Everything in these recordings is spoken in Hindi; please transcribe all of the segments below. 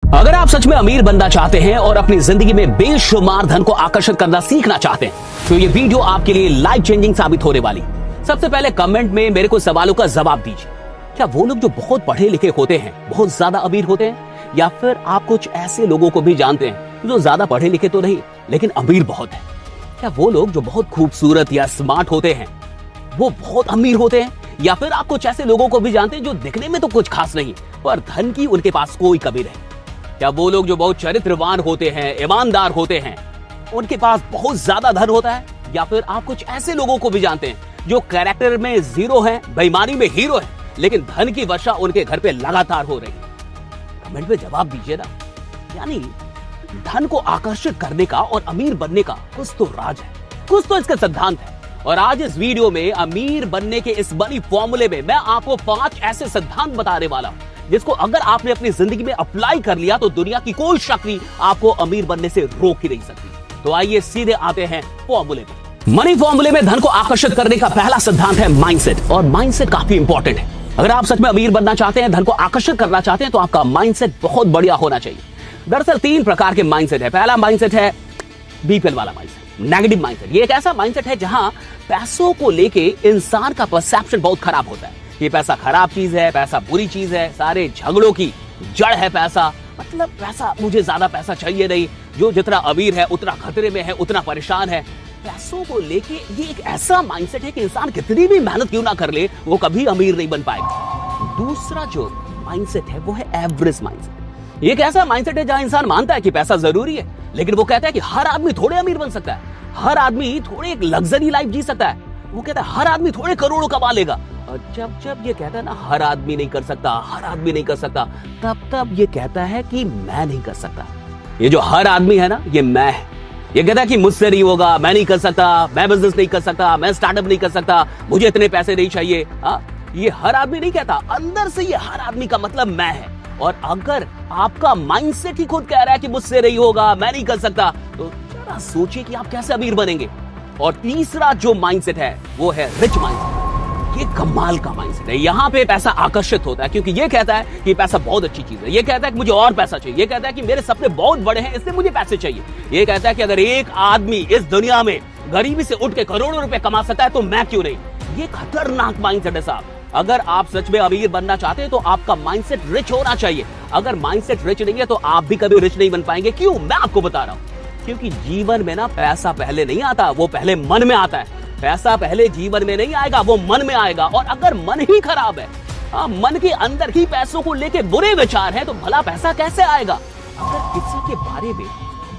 अगर आप सच में अमीर बनना चाहते हैं और अपनी जिंदगी में बेशुमार धन को आकर्षित करना सीखना चाहते हैं तो ये वीडियो आपके लिए लाइफ चेंजिंग साबित होने वाली। सबसे पहले कमेंट में मेरे को सवालों का जवाब दीजिए। क्या वो लोग जो बहुत पढ़े लिखे होते हैं बहुत ज्यादा अमीर होते हैं, या फिर आप कुछ ऐसे लोगों को भी जानते हैं जो ज्यादा पढ़े लिखे तो नहीं लेकिन अमीर बहुत है? क्या वो लोग जो बहुत खूबसूरत या स्मार्ट होते हैं वो बहुत अमीर होते हैं, या फिर आप कुछ ऐसे लोगों को भी जानते हैं जो दिखने में तो कुछ खास नहीं पर धन की उनके पास कोई कमी नहीं? क्या वो लोग जो बहुत चरित्रवान होते हैं, ईमानदार होते हैं, उनके पास बहुत ज्यादा धन होता है? या फिर आप कुछ ऐसे लोगों को भी जानते हैं जो कैरेक्टर में जीरो हैं, बेईमानी में हीरो हैं, लेकिन धन की वर्षा उनके घर पे लगातार हो रही है? कमेंट में जवाब दीजिए ना। यानी धन को आकर्षित करने का और अमीर बनने का कुछ तो राज है, कुछ तो इसका सिद्धांत है। और आज इस वीडियो में अमीर बनने के इस बनी फॉर्मूले में मैं आपको 5 ऐसे सिद्धांत बताने वाला हूं जिसको अगर आपने अपनी जिंदगी में अप्लाई कर लिया तो दुनिया की कोई शक्ति आपको अमीर बनने से रोक ही नहीं सकती। तो आइए सीधे आते हैं फॉर्मूले में। मनी फॉर्मूले में धन को आकर्षित करने का पहला सिद्धांत है माइंडसेट, और माइंडसेट काफी इंपॉर्टेंट है। अगर आप सच में अमीर बनना चाहते हैं, धन को आकर्षित करना चाहते हैं तो आपका माइंडसेट बहुत बढ़िया होना चाहिए। दरअसल 3 प्रकार के माइंडसेट है। पहला माइंडसेट है बीपीएल वाला माइंडसेट, नेगेटिव माइंडसेट। ये एक ऐसा माइंडसेट है जहां पैसों को लेके इंसान का परसेप्शन बहुत खराब होता है। ये पैसा खराब चीज है, पैसा बुरी चीज है, सारे झगड़ों की जड़ है पैसा, मतलब पैसा, मुझे ज्यादा पैसा चाहिए नहीं, जो जितना अमीर है उतना खतरे में है, उतना परेशान है। पैसों को लेके ये एक ऐसा माइंडसेट है कि इंसान कितनी भी मेहनत क्यों ना कर ले वो कभी अमीर नहीं बन पाएगा। दूसरा जो माइंडसेट है वो है एवरेज माइंडसेट। ये एक ऐसा माइंडसेट है जहां इंसान मानता है कि पैसा जरूरी है, लेकिन वो कहता है कि हर आदमी थोड़े अमीर बन सकता है, हर आदमी थोड़े एक लग्जरी लाइफ जी सकता है। वो कहता है हर आदमी थोड़े करोड़ों कमा लेगा। और जब ये कहता है ना हर आदमी नहीं कर सकता, हर आदमी नहीं कर सकता, तब ये कहता है कि मैं नहीं कर सकता। ये जो हर आदमी है ना, ये मैं है। ये कहता है कि मुझसे नहीं होगा, मैं नहीं कर सकता, मैं बिजनेस नहीं कर सकता, मैं स्टार्टअप नहीं कर सकता, मुझे इतने पैसे नहीं चाहिए। ये हर आदमी नहीं कहता, अंदर से ये हर आदमी का मतलब मैं है। और अगर आपका माइंडसेट ही खुद कह रहा है कि मुझसे नहीं होगा, मैं नहीं कर सकता, तो जरा सोचिए कि आप कैसे अमीर बनेंगे। और तीसरा जो माइंडसेट है वो है रिच माइंडसेट। ये कमाल का माइंडसेट है। यहाँ पे पैसा आकर्षित होता है क्योंकि ये कहता है कि पैसा बहुत अच्छी चीज है। ये कहता है कि मुझे और पैसा चाहिए। ये कहता है कि मेरे सपने बहुत बड़े हैं, इसलिए मुझे पैसे चाहिए। ये कहता है कि अगर एक आदमी इस दुनिया में गरीबी से उठ के करोड़ों रुपए कमा सकता है तो मैं क्यों नहीं। ये खतरनाक माइंडसेट है साहब। अगर आप सच में अमीर बनना चाहते हैं तो आपका माइंडसेट रिच होना चाहिए। अगर माइंडसेट रिच नहीं है तो आप भी कभी रिच नहीं बन पाएंगे। क्यों? मैं आपको बता रहा हूं। क्योंकि जीवन में ना पैसा पहले नहीं आता, वो पहले मन में आता है। पैसा पहले जीवन में नहीं आएगा, वो मन में आएगा। और अगर मन ही खराब है, मन के अंदर ही पैसों को लेके बुरे विचार है, तो भला पैसा कैसे आएगा? अगर किसी के बारे में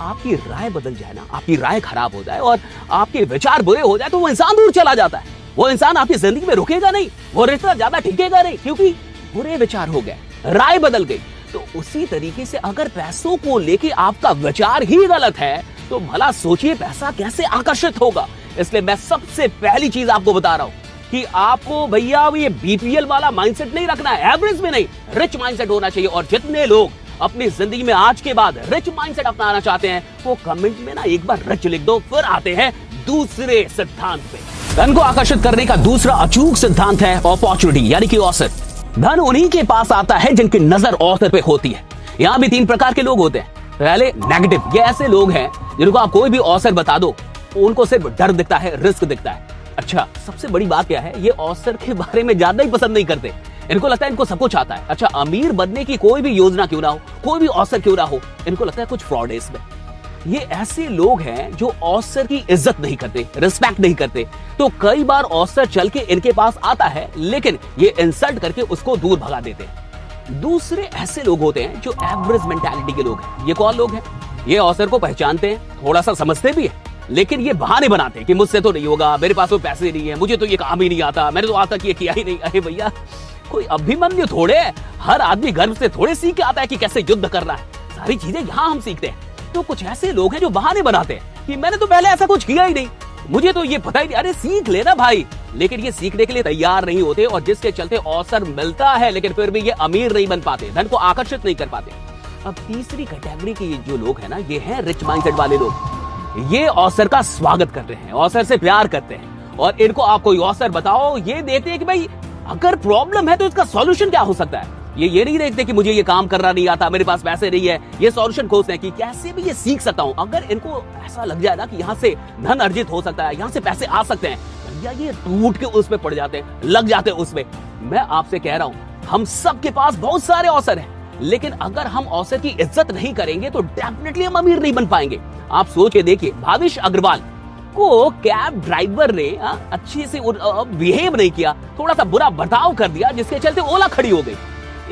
आपकी राय बदल जाए ना, आपकी राय खराब हो जाए और आपके विचार बुरे हो जाए तो वो इंसान दूर चला जाता है। वो इंसान आपकी जिंदगी में रुकेगा नहीं, वो रिश्ता ज्यादा टिकेगा नहीं, क्योंकि बुरे विचार हो गए, राय बदल गई। तो उसी तरीके से अगर पैसों को लेके आपका विचार ही गलत है तो भला सोचिए पैसा कैसे आकर्षित होगा। इसलिए मैं सबसे पहली चीज आपको बता रहा हूं कि आपको भैया ये बीपीएल वाला माइंडसेट नहीं रखना है, एवरेज में नहीं, रिच माइंडसेट होना चाहिए। और जितने लोग अपनी जिंदगी में आज के बाद रिच माइंडसेट अपनाना चाहते हैं वो कमेंट में ना एक बार रिच लिख दो। फिर आते हैं दूसरे सिद्धांत पे। धन को आकर्षित करने का दूसरा अचूक सिद्धांत है अपॉर्चुनिटी, यानी कि अवसर। धन उन्हीं के पास आता है जिनकी नजर अवसर पे होती है। यहाँ भी 3 प्रकार के लोग होते हैं। पहले नेगेटिव, ये ऐसे लोग हैं जिनको आप कोई भी अवसर बता दो उनको सिर्फ डर दिखता है, रिस्क दिखता है। अच्छा, सबसे बड़ी बात क्या है, ये अवसर के बारे में ज्यादा ही पसंद नहीं करते। इनको लगता है इनको सब कुछ आता है। अच्छा, अमीर बनने की कोई भी योजना क्यों ना हो, कोई भी अवसर क्यों ना हो, इनको लगता है कुछ फ्रॉड है इसमें। ये ऐसे लोग हैं जो अवसर की इज्जत नहीं करते, रिस्पेक्ट नहीं करते। तो कई बार अवसर चल के इनके पास आता है लेकिन ये इंसल्ट करके उसको दूर भगा देते हैं। दूसरे ऐसे लोग होते हैं जो एवरेज मेंटालिटी के लोग हैं। ये कौन लोग हैं? ये अवसर को पहचानते हैं, थोड़ा सा समझते भी है, लेकिन ये बहाने बनाते हैं कि मुझसे तो नहीं होगा, मेरे पास तो पैसे नहीं है, मुझे तो ये काम ही नहीं आता, मैंने तो आज तक ये किया ही नहीं। अरे भैया, कोई अभिमन्यु थोड़े है, हर आदमी गर्व से थोड़े सीख के आता है कि कैसे युद्ध करना है। सारी चीजें यहाँ हम सीखते हैं। तो कुछ ऐसे लोग हैं जो बहाने बनाते हैं कि मैंने तो पहले ऐसा कुछ किया ही नहीं, मुझे तो ये पता ही नहीं। अरे सीख लेना भाई, लेकिन ये सीखने के लिए तैयार नहीं होते और जिसके चलते अवसर मिलता है लेकिन फिर भी ये अमीर नहीं बन पाते, धन को आकर्षित नहीं कर पाते। अब तीसरी कैटेगरी के जो लोग हैं ना, ये हैं रिच माइंडसेट वाले लोग। ये अवसर का स्वागत करते हैं, अवसर से प्यार करते हैं और इनको आप कोई अवसर बताओ, ये देखते हैं कि भाई अगर प्रॉब्लम है तो इसका सॉल्यूशन क्या हो सकता है। ये नहीं देखते कि मुझे ये काम करना नहीं आता, मेरे पास पैसे नहीं है। ये सॉल्यूशन खोजते हैं कि कैसे भी ये सीख सकता हूं। अगर इनको ऐसा लग जाए ना कि यहाँ से धन अर्जित हो सकता है, यहाँ से पैसे आ सकते हैं, भैया ये टूट के उसमें पड़ जाते हैं, लग जाते हैं उसमें। मैं आपसे कह रहा हूं, हम सबके पास बहुत सारे अवसर हैं, लेकिन अगर हम अवसर की इज्जत नहीं करेंगे तो डेफिनेटली हम अमीर नहीं बन पाएंगे। आप सोच के देखिए, भाविश अग्रवाल को कैब ड्राइवर ने अच्छे से बिहेव नहीं किया, थोड़ा सा बुरा बर्ताव कर दिया, जिसके चलते ओला खड़ी हो गई।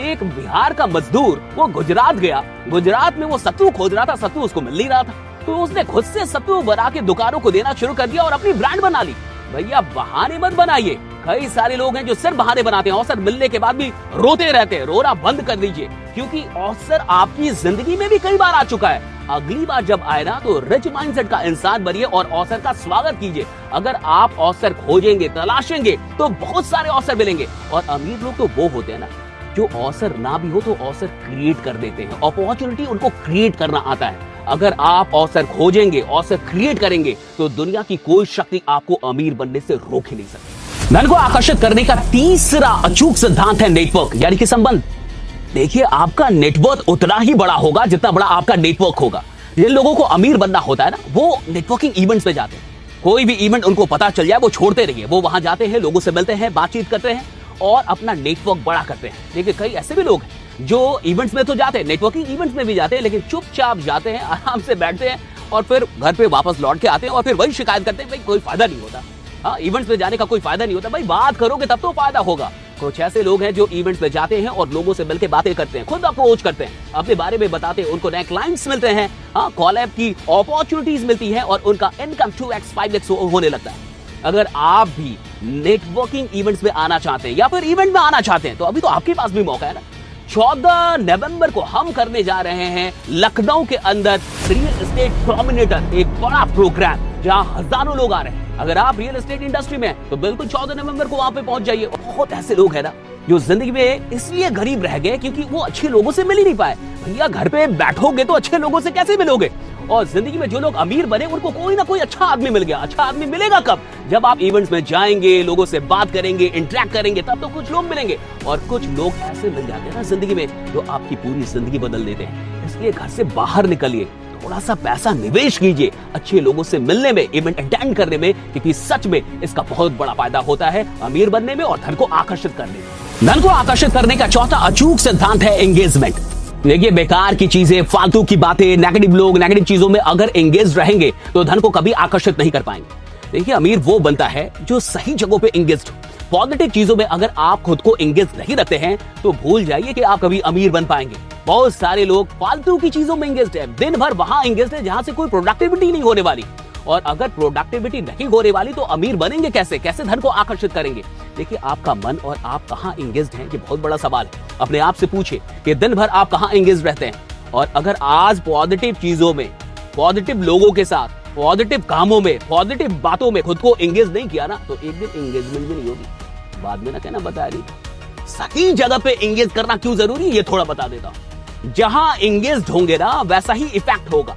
एक बिहार का मजदूर वो गुजरात गया, गुजरात में वो सत्तू खोज रहा था, सत्तू उसको मिल नहीं रहा था, तो उसने खुद से सत्तू बना के दुकानों को देना शुरू कर दिया और अपनी ब्रांड बना ली। भैया बहाने मत बनाइए, कई सारे लोग हैं जो सिर्फ बहाने बनाते हैं, अवसर मिलने के बाद भी रोते रहते हैं। रोना बंद कर दीजिए, क्योंकि अवसर आपकी जिंदगी में भी कई बार आ चुका है। अगली बार जब आए ना तो रिच माइंडसेट का इंसान बनिए और अवसर का स्वागत कीजिए। अगर आप अवसर खोजेंगे, तलाशेंगे तो बहुत सारे अवसर मिलेंगे। और अमीर लोग तो वो होते हैं ना जो अवसर ना भी हो तो अवसर क्रिएट कर देते हैं, अपॉर्चुनिटी उनको क्रिएट करना आता है। अगर आप अवसर खोजेंगे, अवसर क्रिएट करेंगे तो दुनिया की कोई शक्ति आपको अमीर बनने से रोक ही नहीं सकती। धन को आकर्षित करने का तीसरा अचूक सिद्धांत है नेटवर्क, यानी कि संबंध। देखिए, आपका नेटवर्क उतना ही बड़ा होगा जितना बड़ा आपका नेटवर्क होगा। जिन लोगों को अमीर बनना होता है ना, वो नेटवर्किंग इवेंट्स पे जाते हैं। कोई भी इवेंट उनको पता चल जाए वो छोड़ते रहिए, वो वहां जाते हैं, लोगों से मिलते हैं, बातचीत करते हैं और अपना नेटवर्क बड़ा करते हैं। देखिए, कई ऐसे भी लोग हैं जो इवेंट्स में तो जाते हैं, नेटवर्किंग इवेंट्स में भी जाते हैं, लेकिन चुपचाप जाते हैं, आराम से बैठते हैं और फिर घर पे वापस लौट के आते हैं और फिर वही शिकायत करते हैं, भाई कोई फायदा नहीं होता। हाँ, इवेंट्स में जाने का कोई फायदा नहीं होता। भाई बात करोगे तब तो फायदा होगा। कुछ ऐसे लोग हैं जो इवेंट्स में जाते हैं और लोगों से मिलकर बातें करते हैं, खुद अप्रोच करते हैं, अपने बारे में बताते हैं, उनको नए क्लाइंट्स मिलते हैं, हाँ, कॉलैब की अपॉर्चुनिटीज मिलती है और उनका इनकम 2x 5x होने लगता है। अगर आप भी नेटवर्किंग इवेंट्स में आना चाहते हैं या फिर इवेंट में आना चाहते हैं तो अभी तो आपके पास भी मौका है ना। 14 नवंबर को हम करने जा रहे हैं लखनऊ के अंदर रियल एस्टेट डोमिनेटर, एक बड़ा प्रोग्राम जहां हजारों लोग आ रहे हैं। अगर आप रियल एस्टेट इंडस्ट्री में हैं तो बिल्कुल 14 नवंबर को वहां पे पहुंच जाइए। बहुत ऐसे लोग हैं ना जो जिंदगी में इसलिए गरीब रह गए क्योंकि वो अच्छे लोगों से मिल ही नहीं पाए। भैया घर पे बैठोगे तो अच्छे लोगों से कैसे मिलोगे? और जिंदगी में जो लोग अमीर बने उनको कोई ना कोई अच्छा आदमी मिल गया। अच्छा आदमी मिलेगा कब? जब आप इवेंट्स में जाएंगे, लोगों से बात करेंगे, इंटरेक्ट करेंगे, तब तो कुछ लोग मिलेंगे। और कुछ लोग ऐसे मिल जाते हैं ना जिंदगी में जो आपकी पूरी जिंदगी बदल देते हैं। इसलिए घर से बाहर निकलिए, थोड़ा सा पैसा निवेश कीजिए अच्छे लोगों से मिलने में, इवेंट अटेंड करने में, क्योंकि सच में इसका बहुत बड़ा फायदा होता है अमीर बनने में और धन को आकर्षित करने में। धन को आकर्षित करने का चौथा अचूक सिद्धांत है एंगेजमेंट। देखिए, बेकार की चीजें, फालतू की बातें, नेगेटिव लोग, नेगेटिव चीजों में अगर एंगेज रहेंगे तो धन को कभी आकर्षित नहीं कर पाएंगे। देखिए, अमीर वो बनता है जो सही जगहों पे एंगेज्ड हो। पॉजिटिव चीजों में अगर आप खुद को एंगेज नहीं रखते हैं तो भूल जाइए कि आप कभी अमीर बन पाएंगे। बहुत सारे लोग फालतू की चीजों में एंगेज्ड है, दिन भर वहां एंगेज्ड है जहां से कोई प्रोडक्टिविटी नहीं होने वाली। और अगर प्रोडक्टिविटी नहीं होने वाली तो अमीर बनेंगे कैसे? कैसे धन को आकर्षित करेंगे? देखिए, आपका मन और आप कहां एंगेज्ड हैं, ये बहुत बड़ा सवाल है। अपने आप से पूछिए कि दिन भर आप कहां एंगेज्ड रहते हैं। और अगर आज पॉजिटिव चीजों में, पॉजिटिव लोगों के साथ, पॉजिटिव कामों में, पॉजिटिव बातों में खुद को एंगेज नहीं किया ना तो एक दिन एंगेजमेंट भी नहीं होगी। बाद में ना कहना बता रही। सही जगह पे एंगेज करना क्यों जरूरी है ये थोड़ा बता देता हूं। जहां एंगेज्ड होंगे ना वैसा ही इफेक्ट होगा।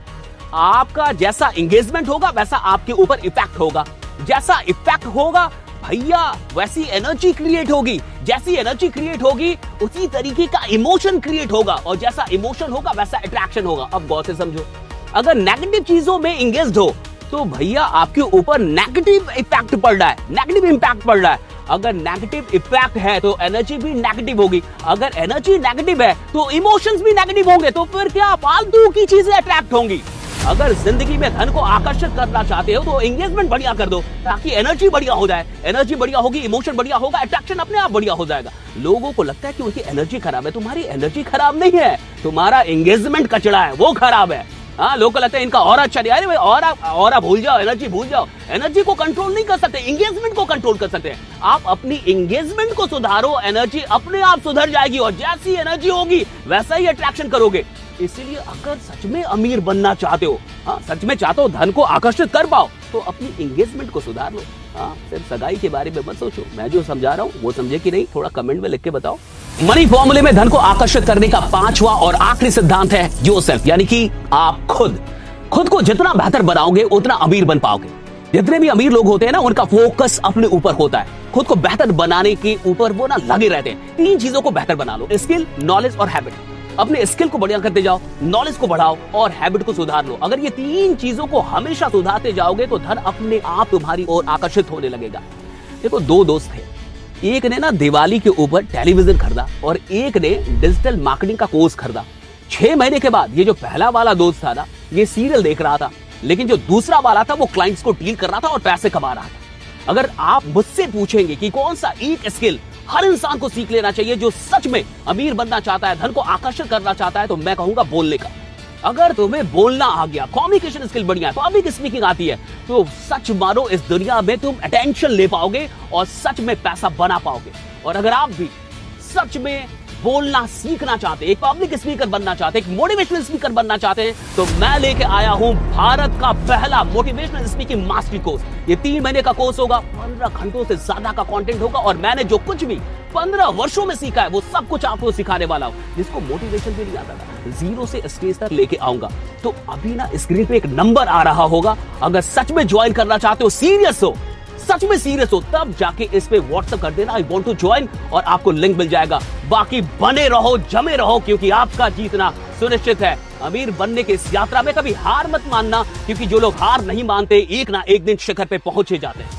आपका जैसा एंगेजमेंट होगा वैसा आपके ऊपर इफेक्ट होगा। जैसा इफेक्ट होगा भैया वैसी एनर्जी क्रिएट होगी। जैसी एनर्जी क्रिएट होगी उसी तरीके का इमोशन क्रिएट होगा और जैसा इमोशन होगा वैसा अट्रैक्शन होगा। अब गौर से समझो, अगर नेगेटिव चीजों में एंगेज्ड हो तो भैया आपके ऊपर नेगेटिव इफेक्ट पड़ रहा है, नेगेटिव इंपैक्ट पड़ रहा है। अगर नेगेटिव इफेक्ट है तो एनर्जी भी नेगेटिव होगी। अगर एनर्जी नेगेटिव है तो इमोशंस भी नेगेटिव होंगे। तो फिर क्या फालतू की चीजें अट्रैक्ट होंगी। अगर जिंदगी में धन को आकर्षित करना चाहते हो तो एंगेजमेंट बढ़िया कर दो ताकि एनर्जी बढ़िया हो जाए। एनर्जी बढ़िया होगी, इमोशन बढ़िया होगा, अट्रैक्शन अपने आप बढ़िया हो जाएगा। लोगों को लगता है कि उनकी एनर्जी खराब है। तुम्हारी एनर्जी खराब नहीं है, तुम्हारा एंगेजमेंट कचड़ा है, वो खराब है। हाँ, लोग को लगता है इनका और अच्छा नहीं। अरे भाई और भूल जाओ, एनर्जी भूल जाओ। एनर्जी को कंट्रोल नहीं कर सकते, एंगेजमेंट को कंट्रोल कर सकते हैं। आप अपनी एंगेजमेंट को सुधारो, एनर्जी अपने आप सुधर जाएगी और जैसी एनर्जी होगी वैसा ही अट्रैक्शन करोगे। इसीलिए अगर सच में अमीर बनना चाहते हो, हाँ सच में चाहते हो धन को आकर्षित कर पाओ तो अपनी एंगेजमेंट को सुधार लो। हाँ, सिर्फ सगाई के बारे में मत सोचो। मैं जो समझा रहा हूँ वो समझे कि नहीं, थोड़ा कमेंट में लिख के बताओ। मनी फॉर्मूले में धन को आकर्षित करने का पांचवा और आखिरी सिद्धांत है योरसेल्फ, यानी कि आप खुद को जितना बेहतर बनाओगे उतना अमीर बन पाओगे। जितने भी अमीर लोग होते हैं ना, उनका फोकस अपने ऊपर होता है, खुद को बेहतर बनाने के ऊपर वो ना लगे रहते हैं। 3 चीजों को बेहतर बना लो, स्किल, नॉलेज और हैबिट। अपने स्किल को बढ़िया करते जाओ, नॉलेज को बढ़ाओ और हैबिट को सुधार लो। अगर ये 3 चीजों को हमेशा सुधारते जाओगे तो धन अपने आप तुम्हारी ओर आकर्षित होने लगेगा। देखो, 2 दोस्त थे, एक ने ना दिवाली के ऊपर टेलीविजन खरीदा और एक ने डिजिटल मार्केटिंग का कोर्स खरीदा। 6 महीने के बाद ये जो पहला वाला दोस्त था ना, ये सीरियल देख रहा था, लेकिन जो दूसरा वाला था वो क्लाइंट्स को डील कर रहा था और पैसे कमा रहा था। अगर आप मुझसे पूछेंगे कि कौन सा एक स्किल हर इंसान को सीख लेना चाहिए जो सच में अमीर बनना चाहता है, धन को आकर्षित करना चाहता है, तो मैं कहूंगा बोलने का। अगर तुम्हें बोलना आ गया, कम्युनिकेशन स्किल बढ़िया है, पब्लिक स्पीकिंग आती है, तो सच मानो इस दुनिया में तुम अटेंशन ले पाओगे और सच में पैसा बना पाओगे। और अगर आप भी सच में बोलना सीखना चाहते हैं, एक पब्लिक स्पीकर बनना चाहते हैं, एक मोटिवेशनल स्पीकर बनना चाहते हैं, तो मैं लेके आया हूं भारत का पहला मोटिवेशनल स्पीकिंग मास्टरी कोर्स। ये 3 महीने का कोर्स होगा, 15 घंटों से ज्यादा का कंटेंट होगा और मैंने जो कुछ भी 15 वर्षों में सीखा है वो सब कुछ आपको सिखाने वाला हूं। जिसको मोटिवेशन भी नहीं आता था, 0 से स्टेज तक लेके आऊंगा। तो अभी ना स्क्रीन पे एक नंबर आ रहा होगा, अगर सच में ज्वाइन करना चाहते हो, सीरियस हो, सच में सीरियस हो, तब जाके इस पे व्हाट्सएप कर देना, आई वांट टू ज्वाइन, और आपको लिंक मिल जाएगा। बाकी बने रहो, जमे रहो, क्योंकि आपका जीतना सुनिश्चित है। अमीर बनने की इस यात्रा में कभी हार मत मानना, क्योंकि जो लोग हार नहीं मानते एक ना एक दिन शिखर पे पहुंचे जाते हैं।